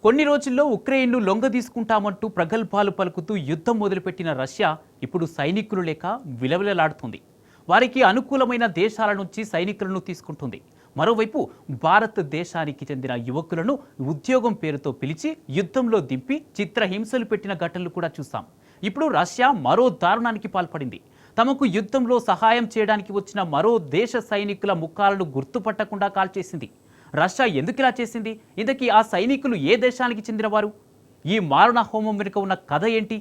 కొన్ని రోజుల్లో ఉక్రెయిన్ను లొంగదీసుకుంటామంటూ ప్రగల్భాలు పలుకుతూ యుద్ధం మొదలుపెట్టిన రష్యా ఇప్పుడు సైనికులు లేక విలవిలలాడుతుంది. వారికి అనుకూలమైన దేశాల నుంచి సైనికులను తీసుకుంటుంది. మరోవైపు భారతదేశానికి చెందిన యువకులను ఉద్యోగం పేరుతో పిలిచి యుద్ధంలో దింపి చిత్రహింసలు పెట్టిన ఘటనలు కూడా చూసాం. ఇప్పుడు రష్యా మరో దారుణానికి పాల్పడింది. తమకు యుద్ధంలో సహాయం చేయడానికి వచ్చిన మరో దేశ సైనికుల ముఖాలను గుర్తుపట్టకుండా కాల్చేసింది. రష్యా ఎందుకు ఇలా చేసింది? ఇంతకీ ఆ సైనికులు ఏ దేశానికి చెందినవారు? ఈ మారణ హోమం వెనుక ఉన్న కథ ఏంటి?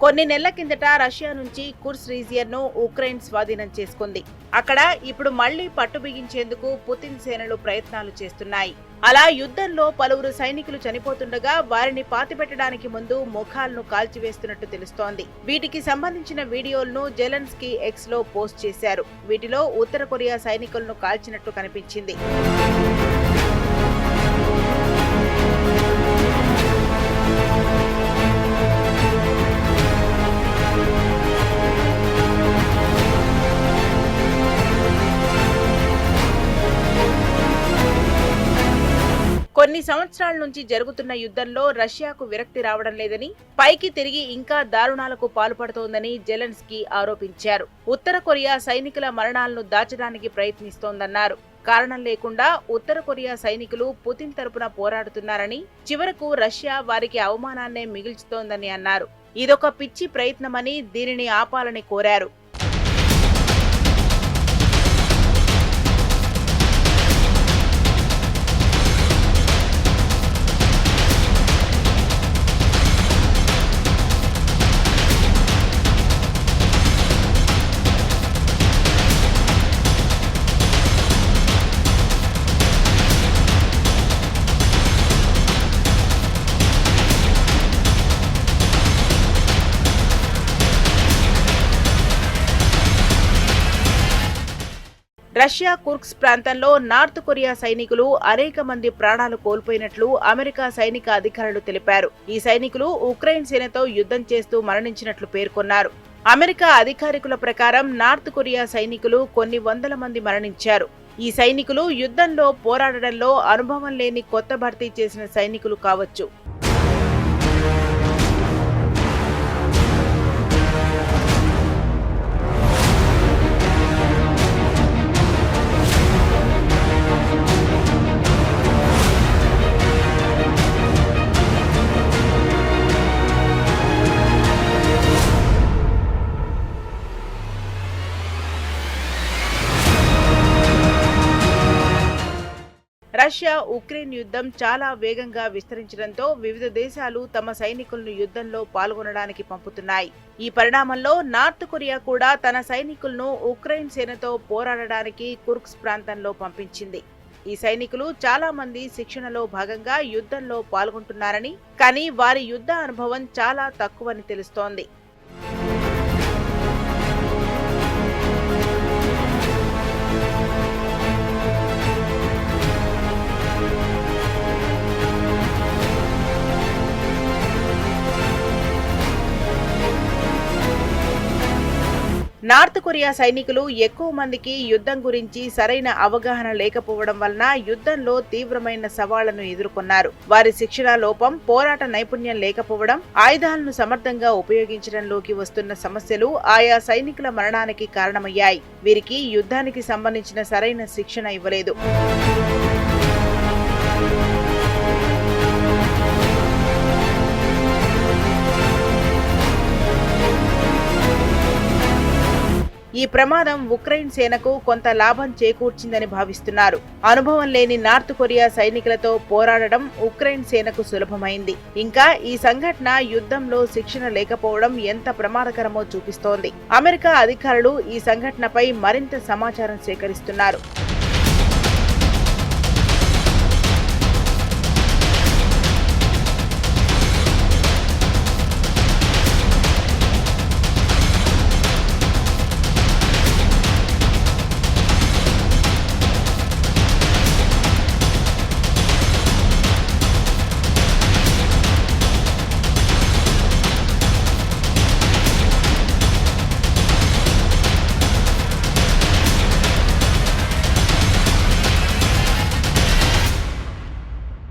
కొన్ని నెలల కిందట రష్యా నుంచి కుర్స్ రీజియన్ ను ఉక్రెయిన్ స్వాధీనం చేసుకుంది. అక్కడ ఇప్పుడు మళ్లీ పట్టు బిగించేందుకు పుతిన్ సేనలు ప్రయత్నాలు చేస్తున్నాయి. అలా యుద్ధంలో పలువురు సైనికులు చనిపోతుండగా వారిని పాతిపెట్టడానికి ముందు ముఖాలను కాల్చివేస్తున్నట్టు తెలుస్తోంది. వీటికి సంబంధించిన వీడియోలను జెలెన్స్కీ ఎక్స్ లో పోస్ట్ చేశారు. వీటిలో ఉత్తర కొరియా సైనికులను కాల్చినట్టు కనిపించింది. కొన్ని సంవత్సరాల నుంచి జరుగుతున్న యుద్ధంలో రష్యాకు విరక్తి రావడం లేదని, పైకి తిరిగి ఇంకా దారుణాలకు పాల్పడుతోందని జెలెన్స్కీ ఆరోపించారు. ఉత్తర కొరియా సైనికుల మరణాలను దాచడానికి ప్రయత్నిస్తోందన్నారు. కారణం లేకుండా ఉత్తర కొరియా సైనికులు పుతిన్ తరపున పోరాడుతున్నారని, చివరకు రష్యా వారికి అవమానాన్నే మిగిల్చుతోందని అన్నారు. ఇదొక పిచ్చి ప్రయత్నమని, దీనిని ఆపాలని కోరారు. రష్యా కుర్స్క్ ప్రాంతంలో నార్త్ కొరియా సైనికులు అనేక మంది ప్రాణాలు కోల్పోయినట్లు అమెరికా సైనిక అధికారులు తెలిపారు. ఈ సైనికులు ఉక్రెయిన్ సేనతో యుద్ధం చేస్తూ మరణించినట్లు పేర్కొన్నారు. అమెరికా అధికారికుల ప్రకారం నార్త్ కొరియా సైనికులు కొన్ని వందల మంది మరణించారు. ఈ సైనికులు యుద్ధంలో పోరాడడంలో అనుభవం లేని కొత్త భర్తీ చేసిన సైనికులు కావచ్చు. రష్యా ఉక్రెయిన్ యుద్ధం చాలా వేగంగా విస్తరించడంతో వివిధ దేశాలు తమ సైనికులను యుద్ధంలో పాల్గొనడానికి పంపుతున్నాయి. ఈ పరిణామంలో నార్త్ కొరియా కూడా తన సైనికులను ఉక్రెయిన్ సేనతో పోరాడడానికి కుర్స్క్ ప్రాంతంలో పంపించింది. ఈ సైనికులు చాలా మంది శిక్షణలో భాగంగా యుద్ధంలో పాల్గొంటున్నారని, కానీ వారి యుద్ధ అనుభవం చాలా తక్కువని తెలుస్తోంది. నార్త్ కొరియా సైనికులు ఎక్కువ మందికి యుద్ధం గురించి సరైన అవగాహన లేకపోవడం వలన యుద్ధంలో తీవ్రమైన సవాళ్లను ఎదుర్కొన్నారు. వారి శిక్షణ లోపం, పోరాట నైపుణ్యం లేకపోవడం, ఆయుధాలను సమర్థంగా ఉపయోగించడంలోకి వస్తున్న సమస్యలు ఆయా సైనికుల మరణానికి కారణమయ్యాయి. వీరికి యుద్ధానికి సంబంధించిన సరైన శిక్షణ ఇవ్వలేదు. ఈ ప్రమాదం ఉక్రెయిన్ సేనకు కొంత లాభం చేకూర్చిందని భావిస్తున్నారు. అనుభవం లేని నార్త్ కొరియా సైనికులతో పోరాడడం ఉక్రెయిన్ సేనకు సులభమైంది. ఇంకా ఈ సంఘటన యుద్ధంలో శిక్షణ లేకపోవడం ఎంత ప్రమాదకరమో చూపిస్తోంది. అమెరికా అధికారులు ఈ సంఘటనపై మరింత సమాచారం సేకరిస్తున్నారు.